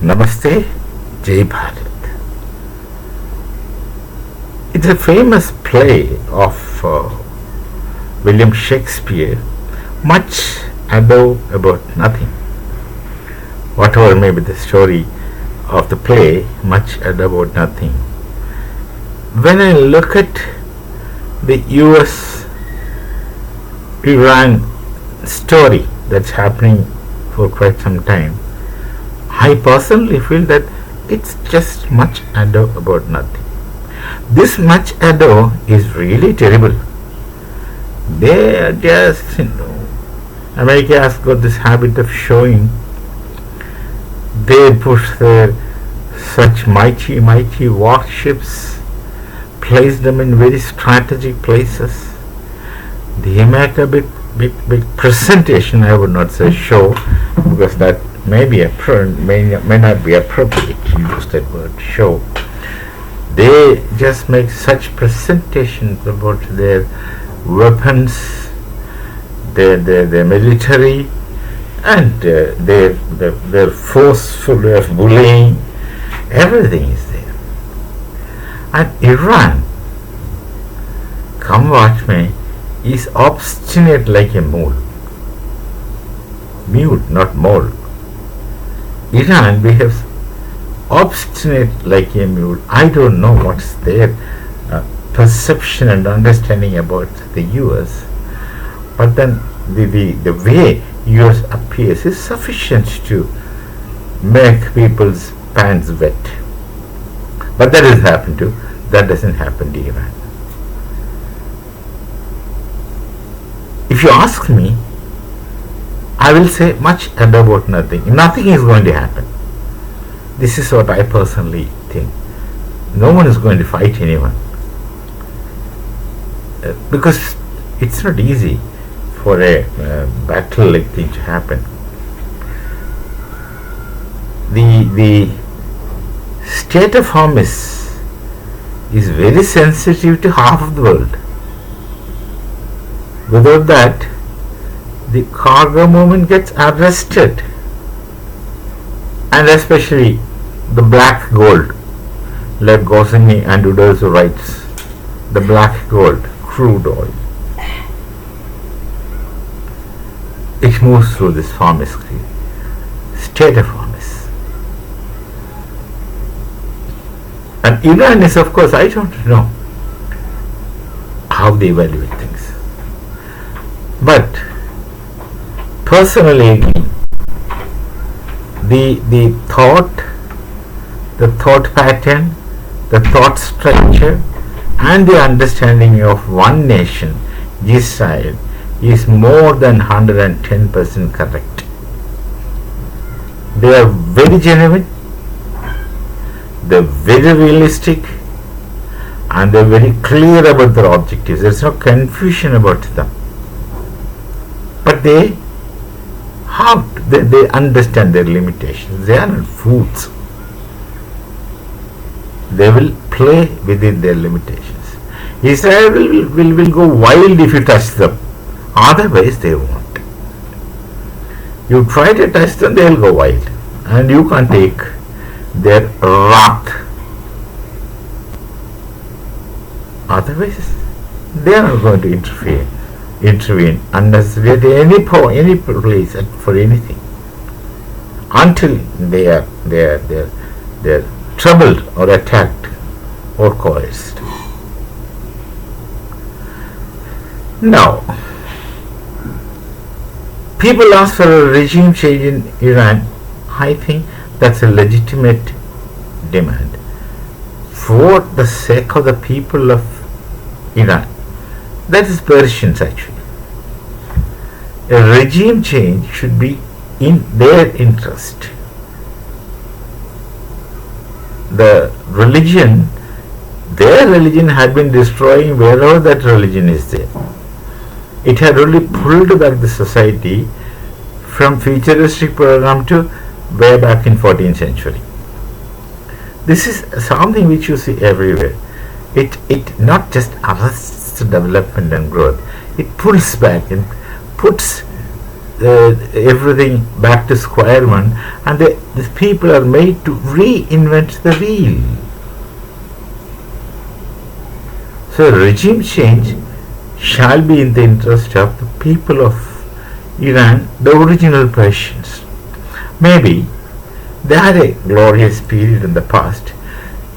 Namaste, Jai Bharat. It's a famous play of William Shakespeare, Much Ado About Nothing. Whatever may be the story of the play, Much Ado About Nothing. When I look at the US-Iran story that's happening for quite some time, I personally feel that it's just much ado about nothing. This much ado is really terrible. They are just, America has got this habit of showing they push their such mighty warships, place them in very strategic places. They make a big presentation. I would not say show, because that may not be appropriate to use that word show. They just make such presentations about their weapons, their military, and their forceful way of bullying. Everything is there. And Iran, come watch me, is obstinate like a mole. Mule, not mole. Iran behaves obstinate like a mule. I don't know what's their perception and understanding about the US, but then the way US appears is sufficient to make people's pants wet. But that doesn't happen to Iran. If you ask me, I will say much about nothing. Nothing is going to happen. This is what I personally think. No one is going to fight anyone. Because it's not easy for a battle-like thing to happen. The state of Hormuz is very sensitive to half of the world. Without that, the cargo movement gets arrested, and especially the black gold, like Goscinny and Uderzo writes, the black gold, crude oil. It moves through this Hormuz state of Hormuz. And Iran is, of course, I don't know how they evaluate things. But personally, the thought pattern, the thought structure, and the understanding of one nation, Israel, is more than 110% correct. They are very genuine, they are very realistic, and they are very clear about their objectives. There is no confusion about them. But they understand their limitations. They are not fools. They will play within their limitations. Israel will go wild if you touch them. Otherwise they won't. You try to touch them, they will go wild. And you can't take their wrath. Otherwise they are not going to intervene unnecessarily at any place for anything, until they are troubled or attacked or coerced. Now, people ask for a regime change in Iran. I think that's a legitimate demand for the sake of the people of Iran. That is Persians actually. A regime change should be in their interest. Their religion had been destroying wherever that religion is there. It had only pulled back the society from futuristic program to way back in 14th century. This is something which you see everywhere. It not just arrests development and growth, it pulls back and puts everything back to square one, and these people are made to reinvent the wheel. So regime change shall be in the interest of the people of Iran, the original Persians. Maybe they had a glorious period in the past.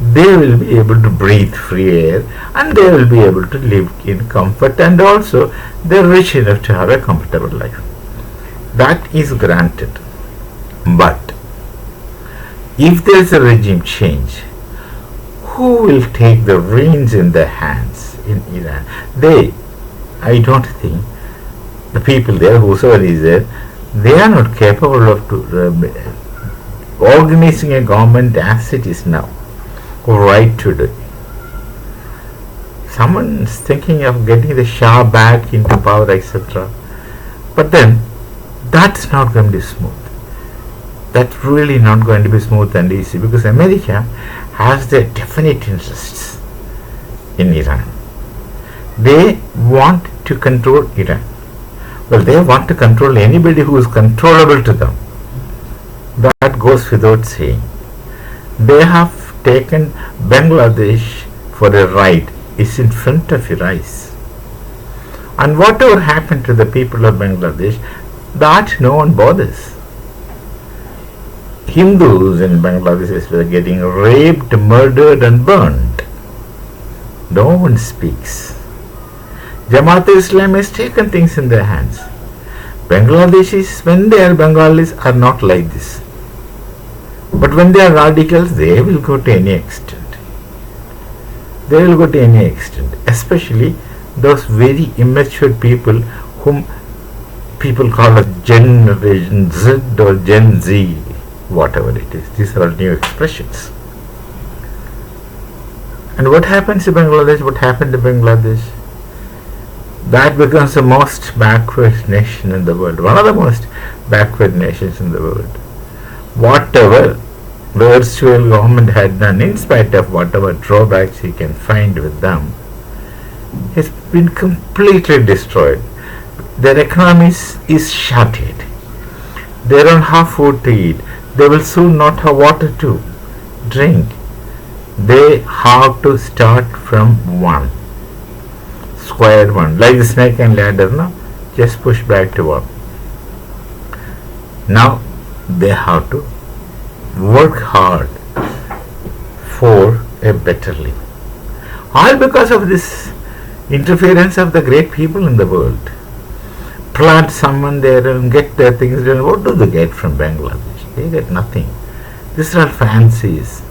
They will be able to breathe free air, and they will be able to live in comfort, and also they are rich enough to have a comfortable life. That is granted. But if there is a regime change, who will take the reins in their hands in Iran? I don't think the people there, whosoever is there, they are not capable of organizing a government as it is now, right today. Someone is thinking of getting the Shah back into power, etc. But then, that's not going to be smooth. That's really not going to be smooth and easy, because America has their definite interests in Iran. They want to control Iran. Well, they want to control anybody who is controllable to them. That goes without saying. They have taken Bangladesh for a ride. It's in front of your eyes. And whatever happened to the people of Bangladesh, that no one bothers. Hindus in Bangladesh were getting raped, murdered and burned. No one speaks. Jamaat-e-Islam has taken things in their hands. Bangladeshis, when they are Bengalis, are not like this. But when they are radicals, they will go to any extent. They will go to any extent. Especially those very immature people whom people call as Generation Z or Gen Z, whatever it is. These are new expressions. And what happens in Bangladesh? What happened to Bangladesh? That becomes the most backward nation in the world. One of the most backward nations in the world. Whatever the erstwhile government had done, in spite of whatever drawbacks you can find with them, has been completely destroyed. Their economy is shattered. They don't have food to eat. They will soon not have water to drink. They have to start from one. Square one. Like the snake and ladder, no? Just push back to one. Now they have to work hard for a better life. All because of this interference of the great people in the world. Plant someone there and get their things done. What do they get from Bangladesh? They get nothing. These are fancies.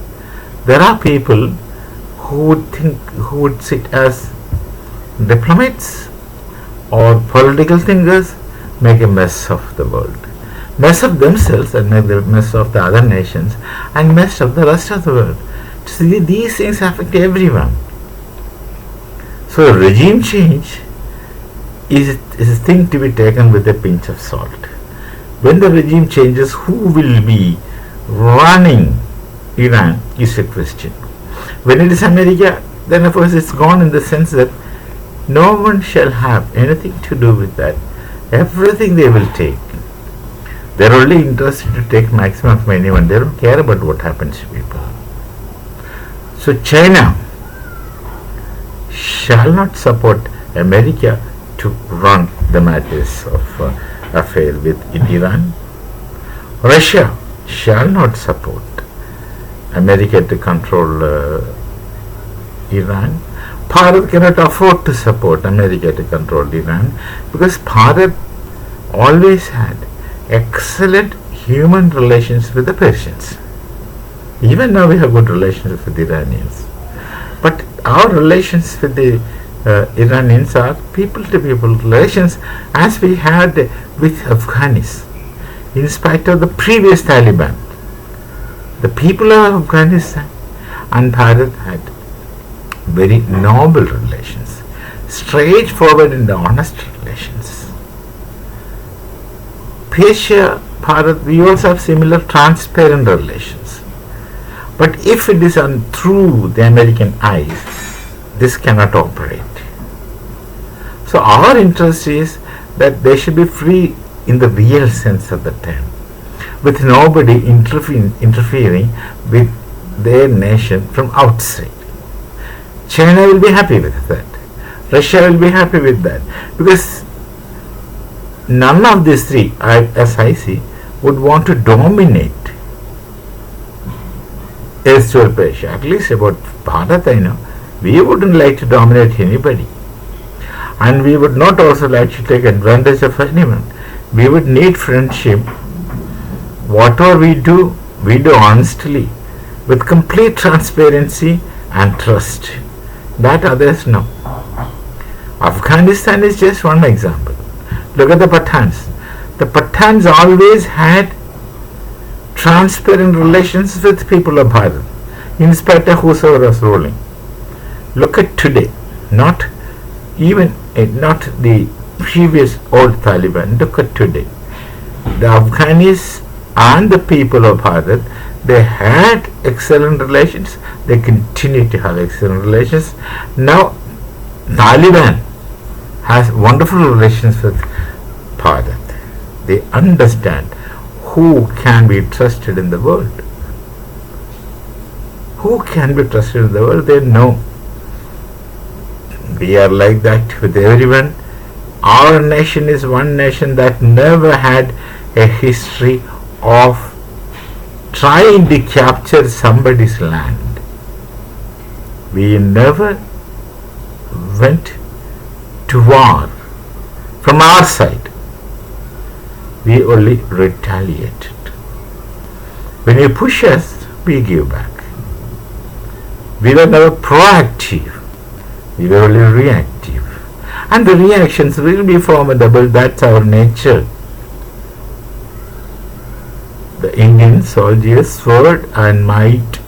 There are people who would sit as diplomats or political thinkers, make a mess of the world. Mess of themselves and make the mess of the other nations and mess of the rest of the world. See, these things affect everyone. So regime change is a thing to be taken with a pinch of salt. When the regime changes, who will be running Iran is a question. When it is America, then of course it's gone in the sense that no one shall have anything to do with that. Everything they will take. They are only interested to take maximum from anyone. They don't care about what happens to people. So China shall not support America to run the matters of affair with Iran. Russia shall not support America to control Iran. Bharat cannot afford to support America to control Iran, because Bharat always had excellent human relations with the Persians. Even now we have good relations with the Iranians. But our relations with the Iranians are people-to-people relations, as we had with Afghanis. In spite of the previous Taliban, the people of Afghanistan and Bharat had very noble relations, straightforward and honest relations. Persia, Bharat, we also have similar transparent relations. But if it is through the American eyes, this cannot operate. So our interest is that there should be free in the real sense of the term, with nobody interfering with their nation from outside. China will be happy with that. Russia will be happy with that, because none of these three, as I see, would want to dominate erstwhile Persia. At least about Bharat, I know, we wouldn't like to dominate anybody, and we would not also like to take advantage of anyone. We would need friendship. Whatever we do honestly, with complete transparency and trust. That others know. Afghanistan is just one example. Look at the Pathans. The Pathans always had transparent relations with people of Bharat, in spite of whosoever was ruling. Look at today, not the previous old Taliban. Look at today. The Afghanis and the people of Bharat, they had excellent relations. They continue to have excellent relations. Now, Taliban has wonderful relations with Bharat. They understand who can be trusted in the world. Who can be trusted in the world? They know. We are like that with everyone. Our nation is one nation that never had a history of trying to capture somebody's land. We never went to war from our side. We only retaliated. When you push us, we give back. We were never proactive. We were only reactive. And the reactions will be formidable. That's our nature. The Indian soldier's sword and might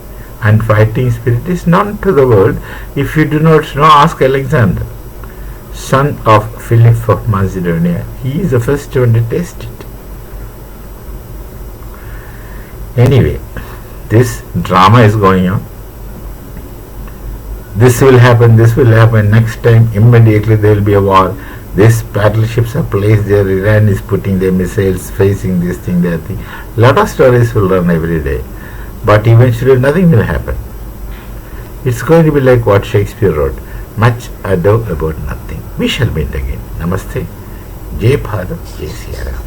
and fighting spirit is known to the world. If you do not know, ask Alexander, son of Philip of Macedonia. He is the first one to test it. Anyway, this drama is going on. This will happen, next time immediately there will be a war. These battleships are placed there, Iran is putting their missiles facing this thing, that thing. Lot of stories will run every day, but eventually nothing will happen. It's going to be like what Shakespeare wrote, much ado about nothing. We shall meet again. Namaste. Jai Bharat, Jai Sri Ram.